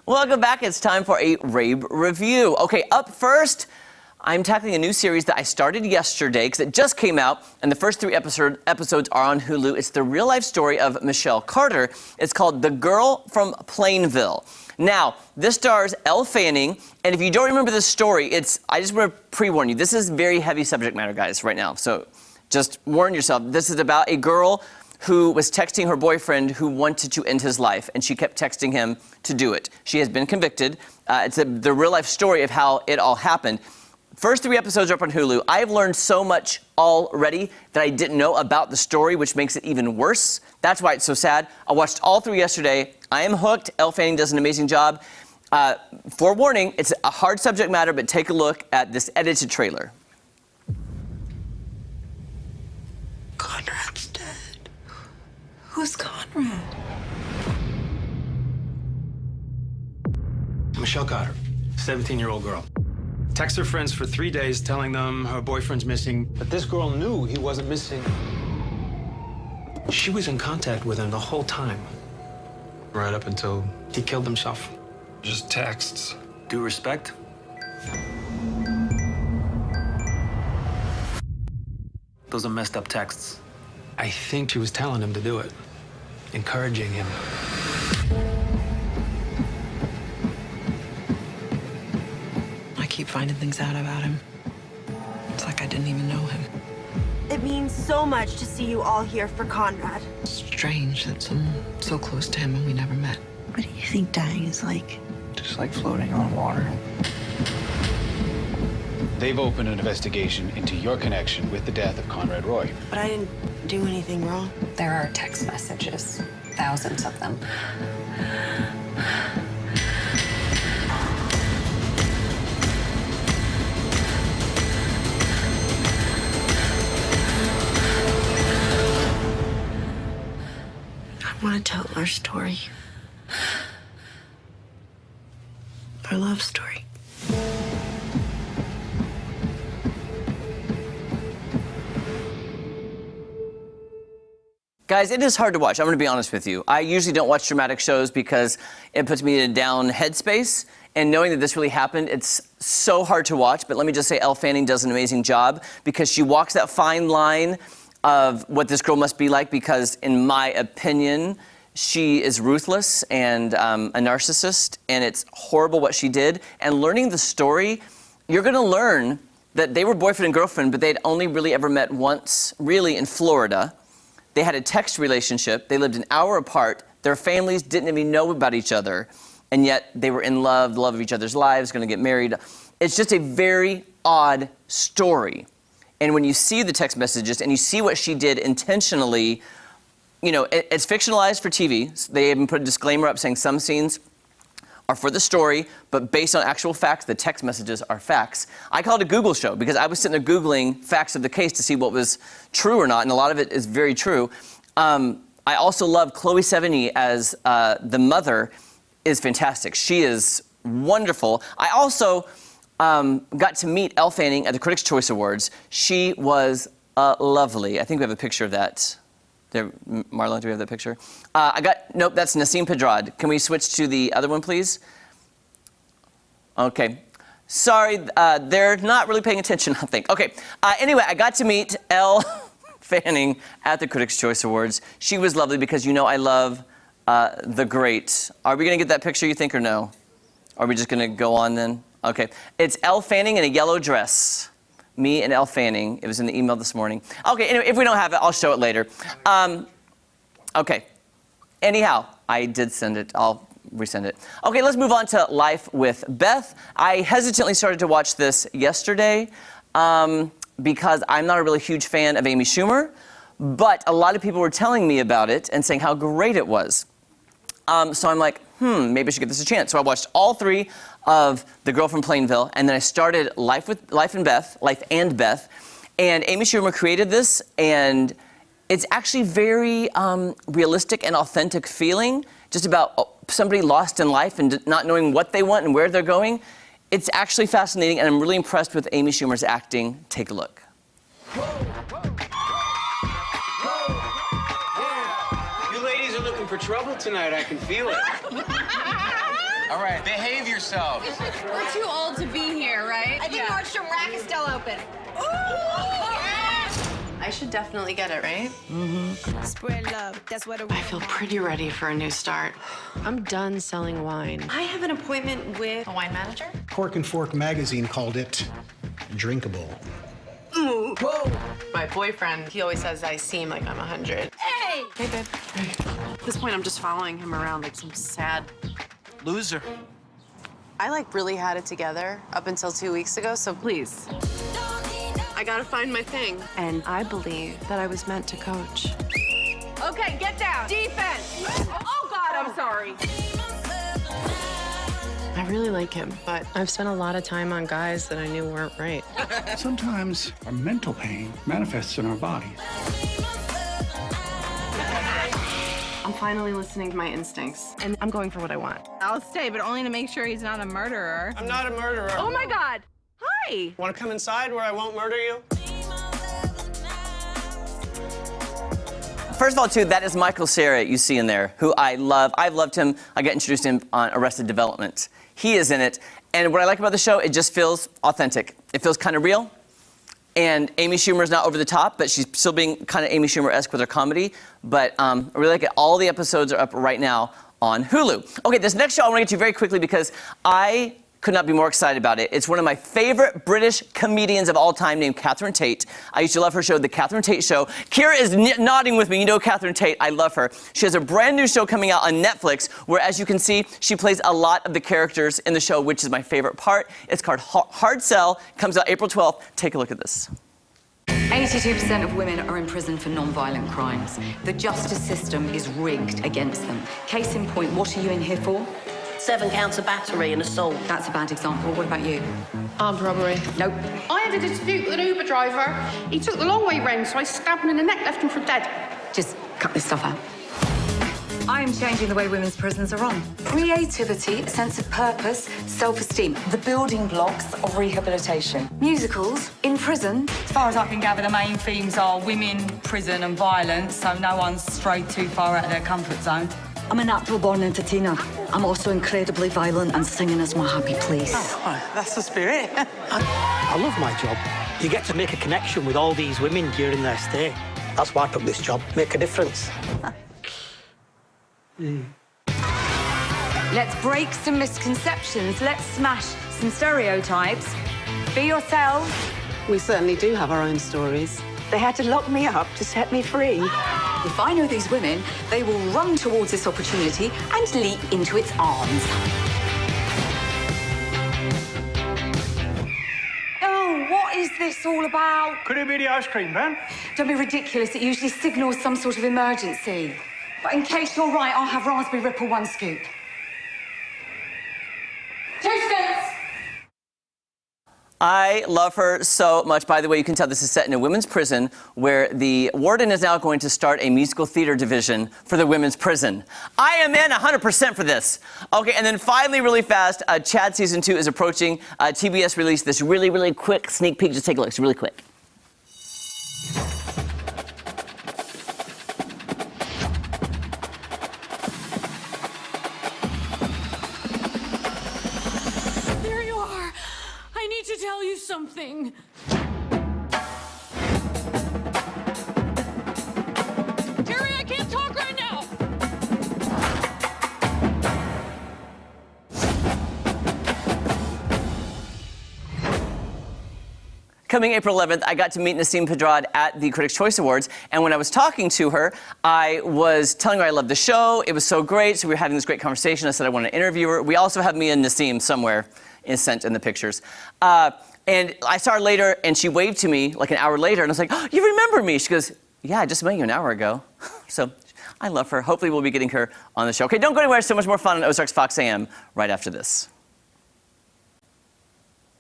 Welcome back. It's time for a Rabe review. Okay, up first, I'm tackling a new series that I started yesterday because it just came out, and the first 3 episodes are on Hulu. It's the real-life story of Michelle Carter. It's called The Girl from Plainville. Now, this stars Elle Fanning, and if you don't remember this story, I just want to pre-warn you, this is very heavy subject matter, guys, right now. So just warn yourself. This is about a girl who was texting her boyfriend who wanted to end his life, and she kept texting him to do it. She has been convicted. It's the real-life story of how it all happened. First 3 episodes are up on Hulu. I've learned so much already that I didn't know about the story, which makes it even worse. That's why it's so sad. I watched all 3 yesterday. I am hooked. Elle Fanning does an amazing job. Forewarning, it's a hard subject matter, but take a look at this edited trailer. Conrad's dead. Who's Conrad? Michelle Carter, 17-year-old girl. Texts her friends for 3 days telling them her boyfriend's missing, but this girl knew he wasn't missing. She was in contact with him the whole time, right up until he killed himself. Just texts. Due respect? Those are messed up texts. I think she was telling him to do it, encouraging him. I keep finding things out about him. It's like I didn't even know him. It means so much to see you all here for Conrad. Strange that someone so close to him and we never met. What do you think dying is like? Just like floating on water. They've opened an investigation into your connection with the death of Conrad Roy. But I didn't do anything wrong. There are text messages, thousands of them. I want to tell our story. Our love story. Guys, it is hard to watch. I'm going to be honest with you. I usually don't watch dramatic shows because it puts me in a down headspace. And knowing that this really happened, it's so hard to watch. But let me just say, Elle Fanning does an amazing job because she walks that fine line of what this girl must be like because, in my opinion, she is ruthless and a narcissist, and it's horrible what she did. And learning the story, you're going to learn that they were boyfriend and girlfriend, but they'd only really ever met once, really, in Florida. They had a text relationship. They lived an hour apart. Their families didn't even know about each other, and yet they were in love, the love of each other's lives, going to get married. It's just a very odd story. And when you see the text messages and you see what she did intentionally, you know, it's fictionalized for TV. They even put a disclaimer up saying some scenes are for the story, but based on actual facts, the text messages are facts. I call it a Google show because I was sitting there Googling facts of the case to see what was true or not, and a lot of it is very true. I also love Chloe Sevigny as the mother is fantastic. She is wonderful. I also got to meet Elle Fanning at the Critics' Choice Awards. She was lovely. I think we have a picture of that. There, Marlon, do we have that picture? Nope, that's Nasim Pedrad. Can we switch to the other one, please? Okay. Sorry, they're not really paying attention, I think. Okay. Anyway, I got to meet Elle Fanning at the Critics' Choice Awards. She was lovely because you know I love the great. Are we going to get that picture, you think, or no? Are we just going to go on then? Okay. It's Elle Fanning in a yellow dress. Me and Elle Fanning. It was in the email this morning. Okay, anyway, if we don't have it, I'll show it later. Okay. Anyhow, I did send it. I'll resend it. Okay, let's move on to Life with Beth. I hesitantly started to watch this yesterday because I'm not a really huge fan of Amy Schumer, but a lot of people were telling me about it and saying how great it was. So I'm like, maybe I should give this a chance. So I watched all 3 of The Girl from Plainville, and then I started Life and Beth, and Amy Schumer created this, and it's actually very realistic and authentic feeling, just about somebody lost in life and not knowing what they want and where they're going. It's actually fascinating, and I'm really impressed with Amy Schumer's acting. Take a look. You ladies are looking for trouble tonight. I can feel it. All right, behave yourselves. We're too old to be here, right? I think Nordstrom Rack is still open. I should definitely get it, right? Spread love. That's what I feel pretty ready for a new start. I'm done selling wine. I have an appointment with a wine manager. Cork and Fork magazine called it drinkable. My boyfriend, he always says I seem like I'm 100. Hey! Hey, babe. At this point, I'm just following him around like some sad Loser. I like really had it together up until 2 weeks ago, so please. I gotta find my thing. And I believe that I was meant to coach. Okay, get down. Defense. Oh, God, I'm sorry. I really like him, but I've spent a lot of time on guys that I knew weren't right. Sometimes our mental pain manifests in our bodies. I'm finally listening to my instincts, and I'm going for what I want. I'll stay, but only to make sure he's not a murderer. I'm not a murderer. Oh, my God. Hi. Want to come inside where I won't murder you? First of all, too, that is Michael Cera you see in there, who I love. I've loved him. I got introduced to him on Arrested Development. He is in it. And what I like about the show, it just feels authentic. It feels kind of real. And Amy Schumer's not over the top, but she's still being kind of Amy Schumer-esque with her comedy. But I really like it. All the episodes are up right now on Hulu. Okay, this next show I want to get to very quickly because I could not be more excited about it. It's one of my favorite British comedians of all time named Catherine Tate. I used to love her show, The Catherine Tate Show. Kira is nodding with me. You know Catherine Tate. I love her. She has a brand new show coming out on Netflix where, as you can see, she plays a lot of the characters in the show, which is my favorite part. It's called Hard Sell. Comes out April 12th. Take a look at this. 82% of women are in prison for non-violent crimes. The justice system is rigged against them. Case in point, what are you in here for? 7 counts of battery and assault. That's a bad example. What about you? Armed robbery. Nope. I had a dispute with an Uber driver. He took the long way round, so I stabbed him in the neck, left him for dead. Just cut this stuff out. I am changing the way women's prisons are run. Creativity, a sense of purpose, self-esteem, the building blocks of rehabilitation. Musicals, in prison. As far as I can gather, the main themes are women, prison and violence, so no one's strayed too far out of their comfort zone. I'm a natural-born entertainer. I'm also incredibly violent, and singing is my happy place. Oh, that's the spirit. I love my job. You get to make a connection with all these women during their stay. That's why I took this job, make a difference. Let's break some misconceptions. Let's smash some stereotypes. Be yourselves. We certainly do have our own stories. They had to lock me up to set me free. If I know these women, they will run towards this opportunity and leap into its arms. Oh, what is this all about? Could it be the ice cream van? Don't be ridiculous. It usually signals some sort of emergency. But in case you're right, I'll have Raspberry Ripple 1 scoop. 2 scoops! I love her so much. By the way, you can tell this is set in a women's prison where the warden is now going to start a musical theater division for the women's prison. I am in 100% for this. Okay, and then finally, really fast, Chad Season 2 is approaching. TBS released this really, really quick sneak peek. Just take a look. It's really quick. To tell you something. Terry, I can't talk right now. Coming April 11th, I got to meet Nasim Pedrad at the Critics' Choice Awards, and when I was talking to her, I was telling her I loved the show. It was so great, so we were having this great conversation. I said I want to interview her. We also have me and Nasim somewhere sent in the pictures. And I saw her later, and she waved to me like an hour later, and I was like, oh, you remember me? She goes, yeah, I just met you an hour ago. So I love her. Hopefully we'll be getting her on the show. Okay, don't go anywhere. So much more fun on Ozarks Fox AM right after this.